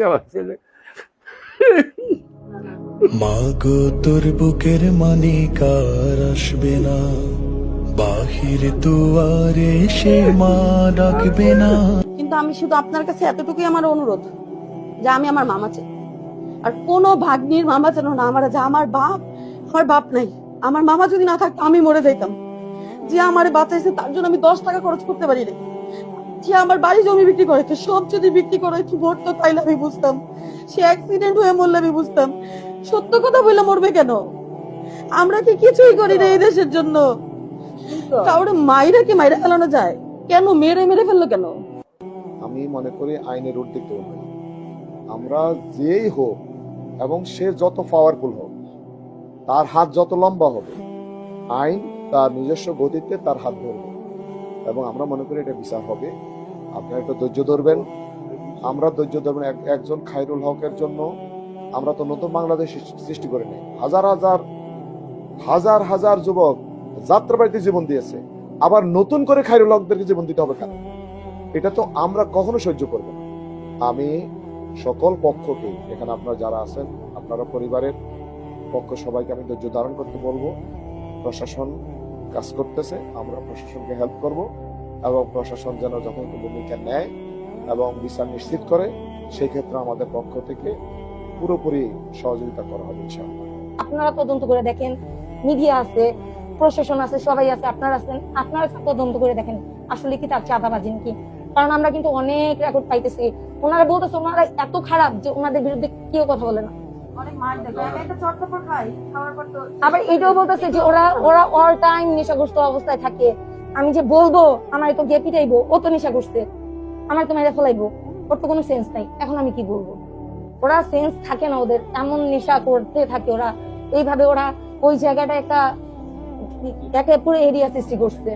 আমার ছেলে। মাগো তোর বুকের মানিকার আসবে না, বাহির দুয়ারে সে মা ডাকবে না। কিন্তু আমি শুধু আপনার কাছে এতটুকুই আমার অনুরোধ, যে আমি আমার মামা চাই। আর কোনো ভাগ্নির মামা যেন না আমার, যে আমার বাপ নাই। আমার মামা যদি না থাকতো আমি মরে যাইতাম। যে আমার বাঁচাইছে তার জন্য আমি 10 টাকা খরচ করতে পারি না। যে আমার বাড়ি জমি বিক্রি করেছে, সব যদি বিক্রি করে মরতো তাইলে আমি বুঝতাম। সে অ্যাক্সিডেন্ট হয়ে মরলে আমি বুঝতাম। সত্য কথা বললে মরবে কেন? আমরা কি কিছুই করি না এই দেশের জন্য? কাউরে মাইরা কি মাইরা ফেলানো যায়? কেন মেরে ফেললো কেন? আমি মনে করি আইনের ঊর্ধ্বে কেউ নেই। আমরা যেই হোক এবং সে যত পাওয়ারফুল হোক, তার হাত যত লম্বা হবে, আইন তার নিজস্ব গতিতে তার হাত ধরবে এবং আমরা মনে করি এটা বিচার হবে। আপনারা একটু ধৈর্য ধরবেন, আমরা ধৈর্য ধরবেন। একজন খায়রুল হকের জন্য আমরা তো নতুন বাংলাদেশ সৃষ্টি করে নেই। হাজার হাজার যুবক যাত্রাবাড়িতে জীবন দিয়েছে, আবার নতুন করে খায়রুল হকদেরকে জীবন দিতে হবে কেন? এটা তো আমরা কখনো সহ্য করব না। আমি সকল পক্ষকে, এখানে আপনারা যারা আছেন, আপনারা পরিবারের পক্ষ, সবাইকে আমি ধৈর্য ধারণ করতে বলবো। প্রশাসন কাজ করতেছে, আমরা প্রশাসনকে হেল্প করব এবং প্রশাসন যেন যথাযথ ভূমিকা নেয় এবং বিচার নিশ্চিত করে, সেই ক্ষেত্রে আমাদের পক্ষ থেকে পুরোপুরি সহযোগিতা করা হবে ইনশাআল্লাহ। আপনারা তদন্ত করে দেখেন, মিডিয়া আছে, প্রশাসন আছে, সবাই আছে, আপনারা আছেন, আপনারা তদন্ত করে দেখেন আসলে কি তার চাঁদাবাজি নাকি। কারণ আমরা কিন্তু অনেক রেকর্ড পাইতেছি, ওনারা বলতেছে ওনারা এত খারাপ যে ওনাদের বিরুদ্ধে কেউ কথা বলে না। আবার এটাও বলতেছে যে ওরা অল টাইম নেশাগ্রস্ত অবস্থায় থাকে। আমি যে বলবো আমার তো গিয়ে পিটাইবো, ও তো নেশা করছে, আমার তো মেরে ফেলাইবো, ওর তো কোনো সেন্স নাই। এখন আমি কি বলবো? ওরা সেন্স থাকে না ওদের, এমন নেশা করতে থাকে ওরা। এইভাবে ওরা ওই জায়গাটা একটা পুরো এরিয়া সৃষ্টি করছে।